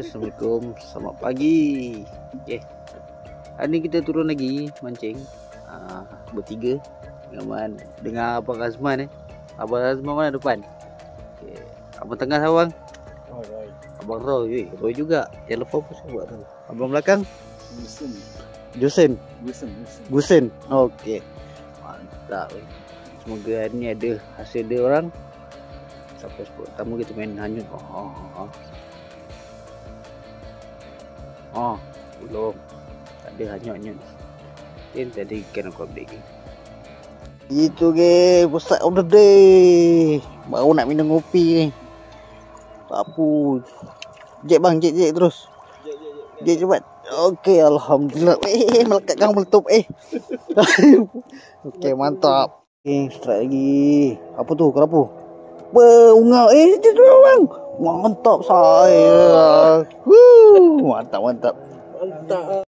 Assalamualaikum, selamat pagi. Hari ni kita turun lagi mancing bertiga dengan Abang Azman. Abang Azman mana depan? Abang tengah sawang. Abang Roy juga. Yang lepas pun buat tu. Abang belakang? Gusen. Okey. Mantap. Semoga hari ni ada hasil dia orang. Sampai spot pertama kita main hanyut. Belum. Tak ada hanyut-hanyut. Tadi ikan aku update ke. Itu ke, pusat of the day. Baru nak minum kopi ni. Tak apa. Jek bang, jek terus. Jek cepat. Okey, alhamdulillah. Melekat kang meletup Okey, mantap. Strike lagi. Apa tu? Kenapa? Ungau. Itu tu bang. Mantap saya. Mantap.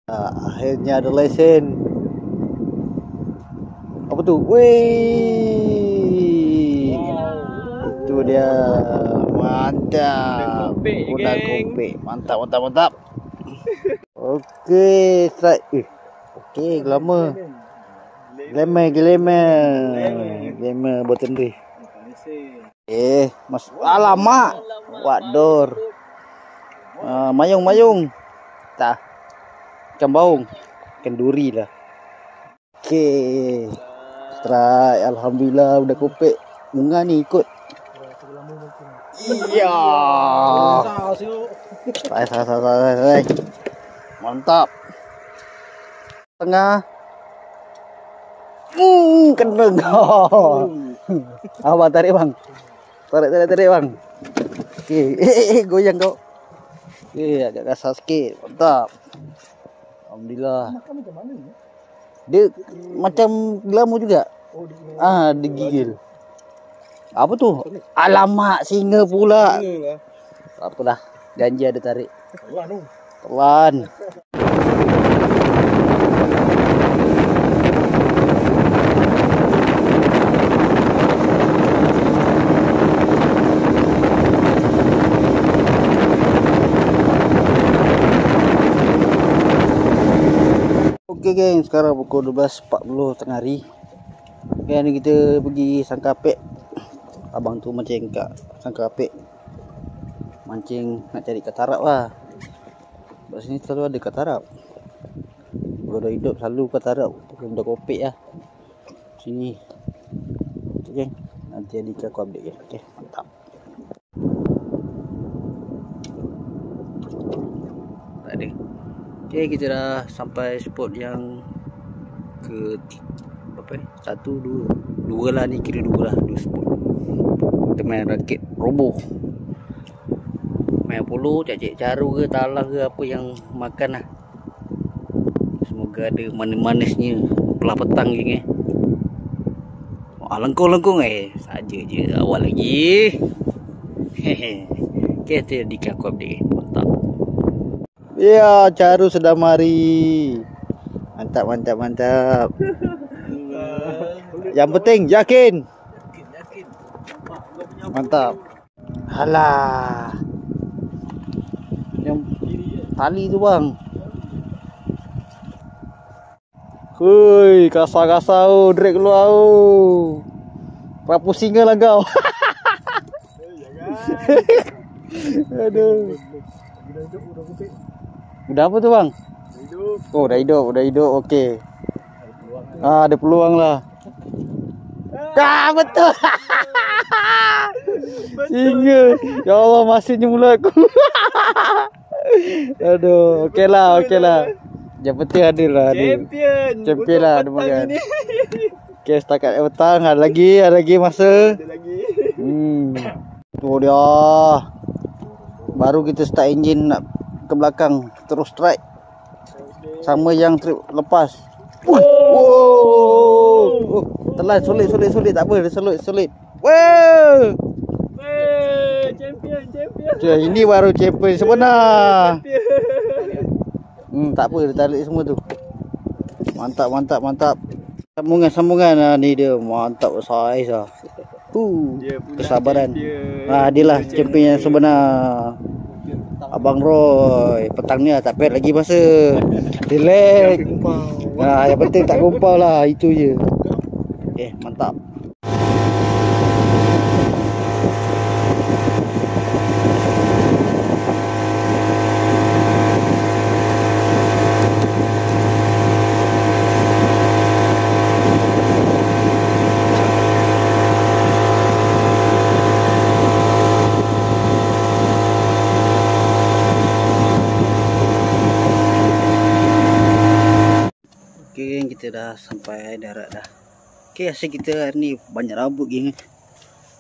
Akhirnya ada lesen. Apa tu? Wih. Itu dia. Mantap. Udah kopek. Mantap. Okey, strike. Okey, glamour. Glamour bottom day. Mas, alamak. Wador. Mayung. Tak. Ikan baung. Ikan duri lah. Okey. Strike. Alhamdulillah udah kopek. Bunga ni ikut. Iya. Strike. Mantap. Tengah. Kena kau. Abang tarik bang. Tarik bang. Okey, goyang kau. Agak kasar sikit. Mantap. Alhamdulillah. Dia macam glamour juga. Dia gigil. Apa tu? Alamak, singa pula. Tak apalah. Janji ada tarik. Telan. Okey geng, sekarang pukul 12.40 tengah hari. Okay, ni kita pergi Sangkapek. Abang tu mancing kat Sangkapek. Mancing nak cari katarap lah. Kat sini selalu ada katarap. Kalau dah hidup selalu katarap. Dah kopek lah sini. Okay, nanti Adika aku update ya. Okay, mantap. Tak ada. Okay, kita dah sampai spot yang ke berapa ni? 1, 2 lah ni, kira 2 lah, 2 spot. Kita main rakit roboh. Main polo, cak-cak caru ke, talang ke, apa yang makan lah. Semoga ada manis-manisnya belah petang geng lengkung saja je awal lagi. Okay, tadi aku update. Mantap. Ya, caru sedang mari. Mantap. Yang penting yakin. Mantap. Halah. Yang tali tu bang. Hui, kasar-kasar drag keluar rapu singa lah kau. Aduh. Udah apa tu bang? Oh, dah hidup. Okey. Ada peluang lah. Betul. Singa. Ya Allah, masihnya mulut aku. Aduh, okeylah. Yang penting ada lah. Champion lah ada makan. Okey, setakat petang ada lagi masa. Tu dia. Baru kita start engine nak ke belakang, terus strike. Sama yang trip lepas. Wow. Telan, solid. Tak apa, dia solid. Wow. Champion. Ini baru champion sebenar. Tak apa, dia tarik semua tu. Mantap. Sambungan ni dia mantap saiz ah. Kesabaran. Dia lah champion yang sebenar. Abang Roy, petangnya tak payah lagi masa. Relax. Yang penting tak gumpal lah, itu je. Mantap. Geng, kita dah sampai darat dah. Hasil kita hari ni banyak rabut geng.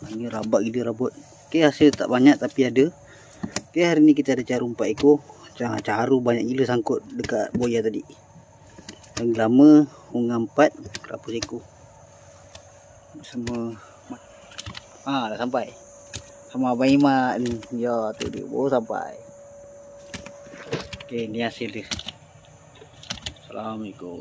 Ini rabat gila rabut. Hasil tak banyak tapi ada. Hari ni kita ada caru 4 ekor. Caru banyak gila sangkut dekat boya tadi. Yang lama ungang 4, 100 ekor. Semua dah sampai. Sama Abang Imat ni. Ya tu dia baru sampai. Ni hasil dia. Assalamualaikum.